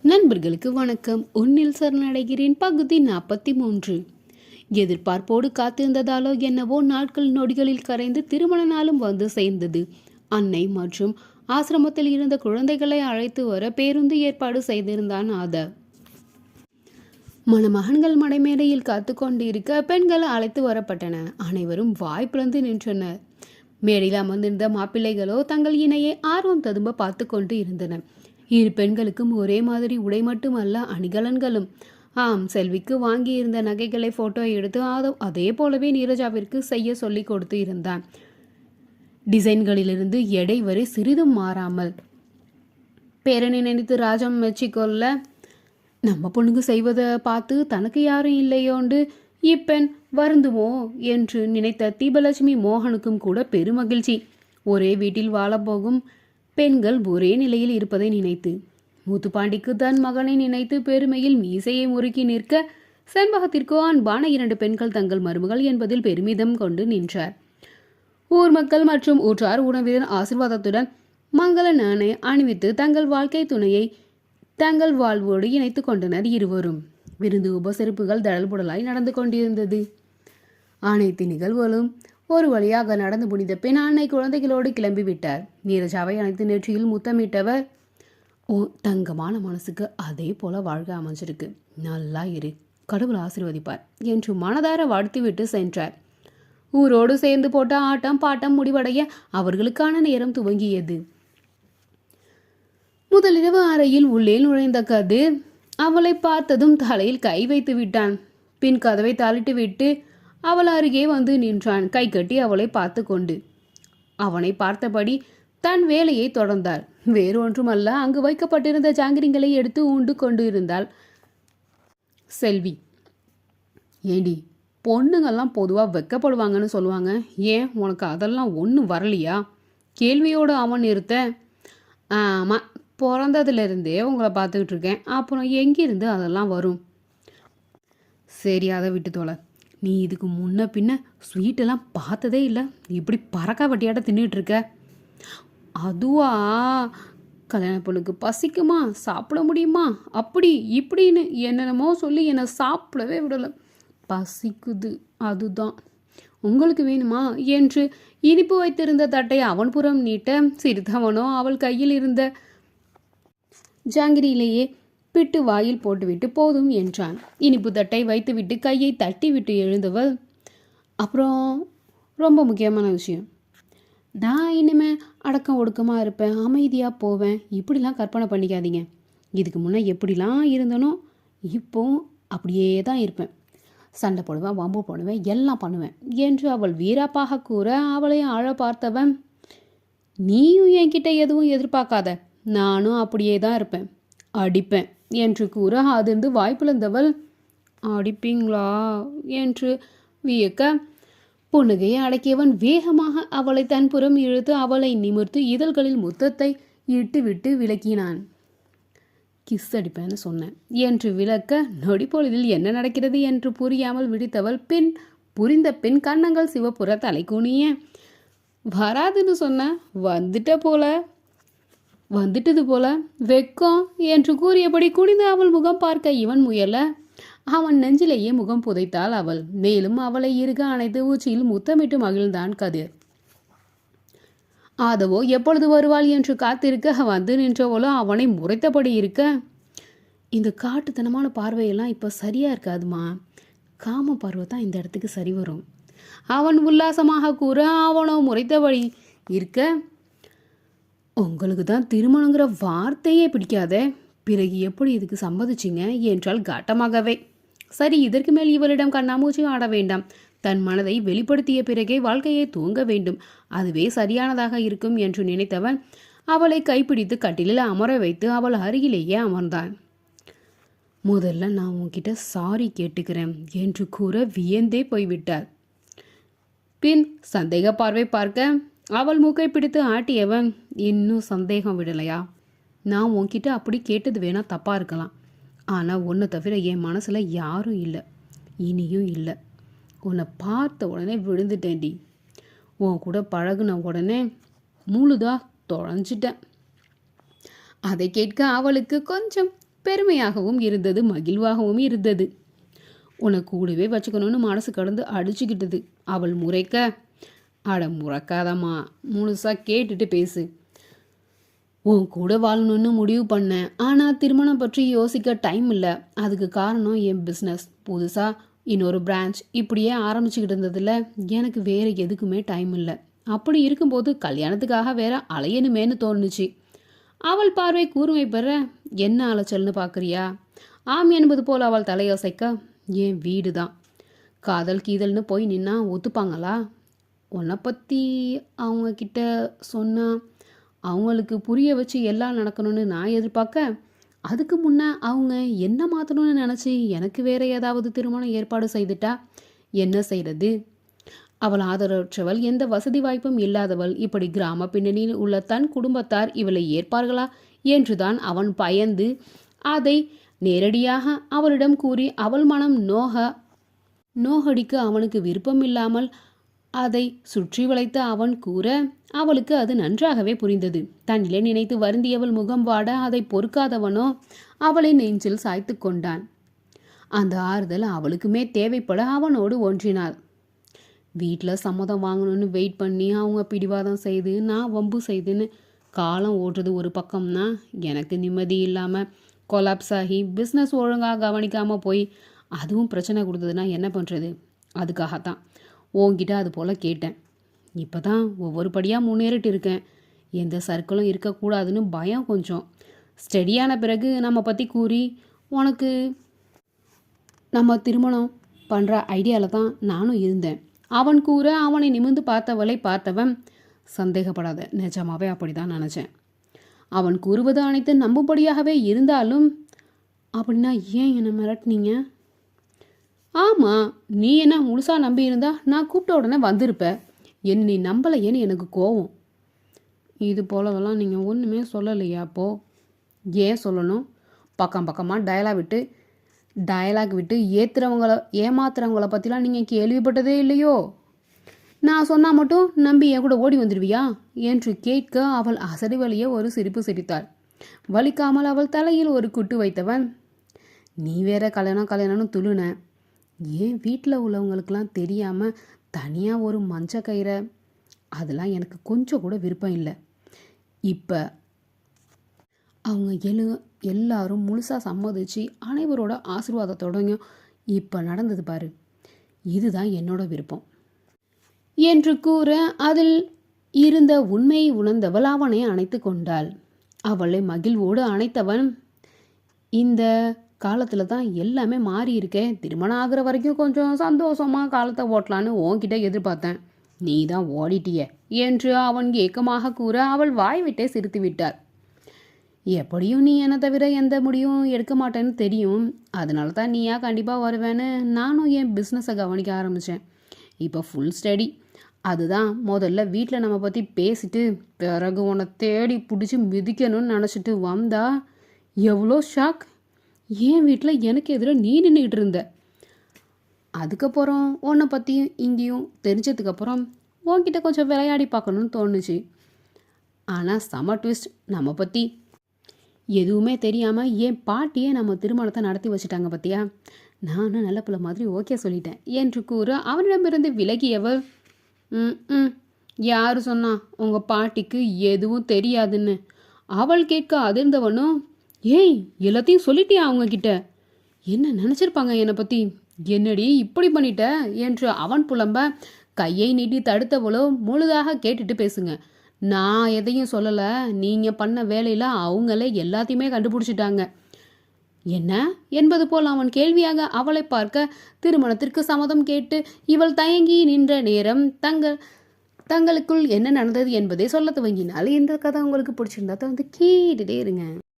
நண்பர்களுக்கு வணக்கம். உன்னில் சரணடைகிறேன் பகுதி 43. எதிர்பார்ப்போடு காத்திருந்ததாலோ என்னவோ நாட்கள் நொடிகளில் கரைந்து திருமண நாளும் வந்து சேர்ந்தது. அன்னை மற்றும் ஆசிரமத்தில் இருந்த குழந்தைகளை அழைத்து வர பேருந்து ஏற்பாடு செய்திருந்தான் ஆதவ். மணமகன்கள் மடைமேடையில் காத்து கொண்டிருக்க பெண்கள் அழைத்து வரப்பட்டன. அனைவரும் வாய் பிளந்து நின்றனர். மேடையில் அமர்ந்திருந்த மாப்பிள்ளைகளோ தங்கள் இணையை ஆர்வம் ததும்ப பார்த்து கொண்டு இருந்தனர். இரு பெண்களுக்கும் ஒரே மாதிரி உடை மட்டுமல்ல, அணிகலன்களும். செல்விக்கு வாங்கியிருந்த நகைகளை போட்டோ எடுத்து அதே போலவே நீரஜாவிற்கு செய்ய சொல்லி கொடுத்து இருந்தான். டிசைன்களிலிருந்து எடை வரை சிறிதும் மாறாமல். பேரனை நினைத்து ராஜம் மெச்சிக்கொள்ள, நம்ம பொண்ணுக்கு செய்வதை பார்த்து தனக்கு யாரும் இல்லையோண்டு இப்பெண் வருந்துமோ என்று நினைத்த தீபலட்சுமி மோகனுக்கும் கூட பெருமகிழ்ச்சி. ஒரே வீட்டில் வாழப்போகும் பெண்கள் ஒரே நிலையில் இருப்பதை நினைத்து. மூத்துப்பாண்டிக்கு தன் மகனை நினைத்து பெருமையில் மீசையை முறுக்கி நிற்க, செண்பகத்திற்கோ அன்பான 2 பெண்கள் தங்கள் மருமகள் என்பதில் பெருமிதம் கொண்டு நின்றார். ஊர் மக்கள் மற்றும் ஊற்றார் உணவினர் ஆசீர்வாதத்துடன் மங்கள நாணை அணிவித்து தங்கள் வாழ்க்கை துணையை தங்கள் வாழ்வோடு இணைத்து கொண்டனர் இருவரும். விருந்து உபசரிப்புகள் தடல்புடலாய் நடந்து கொண்டிருந்தது. அனைத்து நிகழ்வுகளும் ஒரு வழியாக நடந்து முடிந்த பின் அன்னை குழந்தைகளோடு கிளம்பிவிட்டார். நீரஜாவை அனைத்து நெற்றியில் முத்தமிட்டவர், ஓ தங்கமான மனசுக்கு அதே போல வாழ்க்கை அமைஞ்சிருக்கு, நல்லா இரு, கடவுள் ஆசீர்வதிப்பார் என்று மனதார வாழ்த்துவிட்டு சென்றார். ஊரோடு சேர்ந்து போட்ட ஆட்டம் பாட்டம் முடிவடைய அவர்களுக்கான நேரம் துவங்கியது. முதலிரவு அறையில் உள்ளே நுழைந்த கதிர் அவளை பார்த்ததும் தலையில் கை வைத்து விட்டான். பின் கதவை தாளிட்டு விட்டு அவள் அருகே வந்து நின்றான், கை கட்டி அவளை பார்த்து கொண்டு. அவனை பார்த்தபடி தன் வேலையை தொடர்ந்தாள். வேறொன்றுமல்ல, அங்கு வைக்கப்பட்டிருந்த ஜாங்கிரிங்களை எடுத்து உண்டு கொண்டு இருந்தாள் செல்வி. ஏண்டி, பொண்ணுங்கள்லாம் பொதுவாக வெக்கப்படுவாங்கன்னு சொல்லுவாங்க, ஏன் உனக்கு அதெல்லாம் ஒன்றும் வரலையா? கேள்வியோடு அவன் நிறுத்த, ஆமாம், பிறந்ததுலேருந்தே உங்களை பார்த்துக்கிட்டு இருக்கேன், அப்புறம் எங்கிருந்து அதெல்லாம் வரும்? சரி, அதை விட்டு தோலை. நீ இதுக்கு முன்ன பின்ன ஸ்வீட்டெல்லாம் பார்த்ததே இல்லை, இப்படி பறக்கா வட்டியாட்ட தின்னுட்டு இருக்க. அதுவா, கல்யாண பொண்ணுக்கு பசிக்குமா, சாப்பிட முடியுமா, அப்படி இப்படின்னு என்னென்னமோ சொல்லி என்னை சாப்பிடவே விடலை. பசிக்குது, அதுதான். உங்களுக்கு வேணுமா என்று இனிப்பு வைத்திருந்த தட்டை அவன் புறம் நீட்ட, சிரித்தவனோ அவள் கையில் இருந்த ஜாங்கிரியிலேயே பிட்டு வாயில் போட்டுவிட்டு போதும் என்றான். இனிப்பு தட்டை வைத்துவிட்டு கையை தட்டி விட்டு எழுந்தவள், அப்புறம் ரொம்ப முக்கியமான விஷயம், நான் இனிமே அடக்கம் ஒடுக்கமாக இருப்பேன், அமைதியாக போவேன், இப்படிலாம் கற்பனை பண்ணிக்காதீங்க. இதுக்கு முன்னே எப்படிலாம் இருந்தனோ இப்போ அப்படியே தான் இருப்பேன். சண்டை போடுவேன், வம்பு போடுவேன், எல்லாம் பண்ணுவேன் என்று அவள் வீராப்பாக கூற அவளை ஆழ பார்த்தவன், நீயும் என்கிட்ட எதுவும் எதிர்பார்க்காத, நானும் அப்படியே தான் இருப்பேன், அடிப்பேன் என்று கூற அதிர்ந்து வாய்ப்பிழந்தவள், அடிப்பீங்களா என்று வியக்க, புன்னகையை அடக்கியவன் வேகமாக அவளை தன்புறம் இழுத்து அவளை நிமிர்த்து இதழ்களில் முத்தத்தை இட்டுவிட்டு விளக்கினான். கிஸ் அடிப்பேன்னு சொன்னேன் என்று விளக்க, நொடிப்பொழுதில் என்ன நடக்கிறது என்று புரியாமல் விழித்தவள் புரிந்த பின் கன்னங்கள் சிவப்புற தலை குனிய, வராதுன்னு சொன்ன, வந்துட்டது போல வெக்கம் என்று கூறியபடி குனிந்து அவள் முகம் பார்க்க இவன் முயல, அவன் நெஞ்சிலேயே முகம் புதைத்தாள் அவள். மேலும் அவளை இறுக அணைத்து உச்சியில் முத்தமிட்டு மகிழ்ந்தான் கதிர். ஆதவோ எப்பொழுது வருவாள் என்று காத்திருக்க வந்து நின்றவளோ அவனை முறைத்தபடி இருக்க, இந்த காட்டுத்தனமான பார்வையெல்லாம் இப்போ சரியா இருக்காதுமா, காம பார்வை தான் இந்த இடத்துக்கு சரி வரும். அவன் உல்லாசமாக கூற அவனோ முறைத்தபடி இருக்க, உங்களுக்கு தான் திருமணங்கிற வார்த்தையே பிடிக்காத, பிறகு எப்படி இதுக்கு சம்மதிச்சிங்க என்றால் காட்டமாகவே. சரி, இதற்கு மேல் இவளிடம் கண்ணாமூச்சி ஆட வேண்டாம். தன் மனதை வெளிப்படுத்திய பிறகே வாழ்க்கையை தூங்க வேண்டும், அதுவே சரியானதாக இருக்கும் என்று நினைத்தவன் அவளை கைப்பிடித்து கட்டிலில் அமர வைத்து அவள் அருகிலேயே அமர்ந்தான். முதல்ல நான் உன்கிட்ட சாரி கேட்டுக்கிறேன் என்று கூற வியந்தே போய்விட்டார். பின் சந்தேக பார்வை பார்க்க அவள் மூக்கை பிடித்து ஆட்டியவன், இன்னும் சந்தேகம் விடலையா? நான் உன்கிட்ட அப்படி கேட்டது வேணா தப்பாக இருக்கலாம், ஆனால் உன்னை தவிர என் மனசில் யாரும் இல்லை, இனியும் இல்லை. உன்னை பார்த்த உடனே விழுந்துட்டேன்டி. உன் கூட பழகுன உடனே முழுதா தொலைஞ்சிட்டேன். அதை கேட்க அவளுக்கு கொஞ்சம் பெருமையாகவும் இருந்தது, மகிழ்வாகவும் இருந்தது. உன்னை கூடவே வச்சுக்கணும்னு மனசு கடந்து அடிச்சுக்கிட்டது. அவள் முறைக்க, அட முறக்காதம்மா, முழுசா கேட்டுட்டு பேசு. உன் கூட வாழணும்னு முடிவு பண்ணேன். ஆனால் திருமணம் பற்றி யோசிக்க டைம் இல்லை. அதுக்கு காரணம் என் பிஸ்னஸ். புதுசாக இன்னொரு பிரான்ச் இப்படியே ஆரம்பிச்சுக்கிட்டு இருந்ததில் எனக்கு வேறு எதுக்குமே டைம் இல்லை. அப்படி இருக்கும்போது கல்யாணத்துக்காக வேற அலையணுமேனு தோணுச்சு. அவள் பார்வை கூர்மை பெற, என்ன அலைச்சல்னு பார்க்குறியா? ஆம் என்பது போல் அவள் தலையசைக்க, என் வீடு தான். காதல் கீதல்னு போய் நின்னா ஒத்துப்பாங்களா? உன்னை பற்றி அவங்கக்கிட்ட சொன்னால் அவங்களுக்கு புரிய வச்சு எல்லாம் நடக்கணும்னு நான் எதிர்பார்க்க, அதுக்கு முன்னே அவங்க என்ன மாற்றணும்னு நினச்சி எனக்கு வேற ஏதாவது திருமணம் ஏற்பாடு செய்துட்டா என்ன செய்கிறது? அவள் ஆதரவற்றவள், எந்த வசதி வாய்ப்பும் இல்லாதவள். இப்படி கிராம பின்னணியில் உள்ள தன் குடும்பத்தார் இவளை ஏற்பார்களா என்றுதான் அவன் பயந்து அதை நேரடியாக அவளிடம் கூறி அவள் மனம் நோகடிக்க அவனுக்கு விருப்பம் இல்லாமல் அதை சுற்றி வளைத்த அவன் கூற அவளுக்கு அது நன்றாகவே புரிந்தது. தன்னிலை நினைத்து வருந்தியவள் முகம் வாட அதை பொறுக்காதவனோ அவளை நெஞ்சில் சாய்த்து கொண்டான். அந்த ஆறுதல் அவளுக்குமே தேவைப்பட அவனோடு ஒன்றினாள். வீட்டில் சம்மதம் வாங்கணும்னு வெயிட் பண்ணி அவங்க பிடிவாதம் செய்து நான் வம்பு செய்துன்னு காலம் ஓட்டுறது ஒரு பக்கம்னா, எனக்கு நிம்மதி இல்லாமல் கொலாப்ஸ் ஆகி பிஸ்னஸ் ஒழுங்காக கவனிக்காமல் போய் அதுவும் பிரச்சனை கொடுத்ததுன்னா என்ன பண்ணுறது? அதுக்காகத்தான் உன்கிட்ட அது போல் கேட்டேன். இப்போ தான் ஒவ்வொரு படியாக முன்னேறிட்டு இருக்கேன். எந்த சர்க்கிளும் இருக்கக்கூடாதுன்னு பயம். கொஞ்சம் ஸ்டடியான பிறகு நம்ம பற்றி கூறி உனக்கு நம்ம திருமணம் பண்ணுற ஐடியாவில் தான் நானும் இருந்தேன். அவன் கூற அவனை நிமிர்ந்து பார்த்தவளை பார்த்தவன், சந்தேகப்படாத, நிஜமாவே அப்படி தான் நினச்சேன். அவன் கூறுவது அனைத்து நம்பும்படியாகவே இருந்தாலும், அப்படின்னா ஏன் என்னை மிரட்டினீங்க? ஆமாம், நீ என்ன முழுசாக நம்பி இருந்தா நான் கூப்பிட்ட உடனே வந்திருப்ப. என்ன நீ நம்பலையேன்னு எனக்கு கோவம். இது போலவெல்லாம் நீங்கள் ஒன்றுமே சொல்லலையா? அப்போது ஏன் சொல்லணும்? பக்கம் பக்கமாக டயலாக் விட்டு ஏமாத்துறவங்கள பற்றிலாம் நீங்கள் கேள்விப்பட்டதே இல்லையோ? நான் சொன்னால் மட்டும் நம்பி என் கூட ஓடி வந்துடுவியா என்று கேட்க அவள் அசடி வழியே ஒரு சிரிப்பு சிரித்தாள். வலிக்காமல் அவள் தலையில் ஒரு குட்டு வைத்தவன், நீ வேற கல்யாணம்னு துளுன. ஏன் வீட்டில் உள்ளவங்களுக்கெல்லாம் தெரியாமல் தனியாக ஒரு மஞ்ச கயிறை, அதெல்லாம் எனக்கு கொஞ்சம் கூட விருப்பம் இல்லை. இப்போ அவங்க எல்லாரும் முழுசாக சம்மதிச்சு அனைவரோட ஆசீர்வாதத்தோடையும் இப்போ நடந்தது பாரு, இதுதான் என்னோட விருப்பம் என்று கூற அதில் இருந்த உண்மையை உணர்ந்தவள் அவனை அணைத்து கொண்டாள். அவளை மகிழ்வோடு அணைத்தவன், இந்த காலத்தில் தான் எல்லாமே மாறி இருக்கேன். திருமணம் ஆகிற வரைக்கும் கொஞ்சம் சந்தோஷமாக காலத்தை ஓட்டலான்னு உன்கிட்ட எதிர்பார்த்தேன். நீ தான் ஓடிட்டிய என்று அவன் ஏக்கமாக கூற அவள் வாய் விட்டே சிரித்து விட்டாள். எப்படியும் நீ என்னை தவிர எந்த முடிவும் எடுக்க மாட்டேன்னு தெரியும். அதனால தான் நீயா கண்டிப்பாக வருவேன்னு நானும் என் பிஸ்னஸை கவனிக்க ஆரம்பித்தேன். இப்போ ஃபுல் ஸ்டடி. அதுதான் முதல்ல வீட்டில் நம்ம பற்றி பேசிட்டு பிறகு உன்னை தேடி பிடிச்சி மிதிக்கணும்னு நினச்சிட்டு வந்தா எவ்வளோ ஷாக். என் வீட்டில் எனக்கு எதிராக நீ நின்றுக்கிட்டு இருந்த. அதுக்கப்புறம் உன்னை பற்றியும் இங்கேயும் தெரிஞ்சதுக்கப்புறம் உன்கிட்ட கொஞ்சம் விளையாடி பார்க்கணுன்னு தோணுச்சு. ஆனால் செம ட்விஸ்ட், நம்ம பற்றி எதுவுமே தெரியாமல் என் பாட்டியே நம்ம திருமணத்தை நடத்தி வச்சுட்டாங்க பார்த்தியா. நானும் நல்ல பிள்ளை மாதிரி ஓகே சொல்லிட்டேன் என்று கூற அவனிடமிருந்து விலகியவள், யார் சொன்னா உங்கள் பாட்டிக்கு எதுவும் தெரியாதுன்னு? அவள் கேட்க அதிர்ந்தவனும், ஏய் எல்லாத்தையும் சொல்லிட்டியா அவங்கக்கிட்ட? என்ன நினச்சிருப்பாங்க என்னை பற்றி? என்னடி இப்படி பண்ணிட்ட என்று அவன் புலம்ப கையை நீட்டி தடுத்தவளோ, முழுதாக கேட்டுட்டு பேசுங்க, நான் எதையும் சொல்லலை, நீங்கள் பண்ண வேலையில் அவங்களே எல்லாத்தையுமே கண்டுபிடிச்சிட்டாங்க. என்ன என்பது போல் அவன் கேள்வியாக அவளை பார்க்க திருமணத்திற்கு சம்மதம் கேட்டு இவள் தயங்கி நின்ற நேரம் தங்களுக்குள் என்ன நடந்தது என்பதை சொல்ல துவங்கினாள். என்ற கதை உங்களுக்கு பிடிச்சிருந்தா தான் கேட்டுட்டே இருங்க.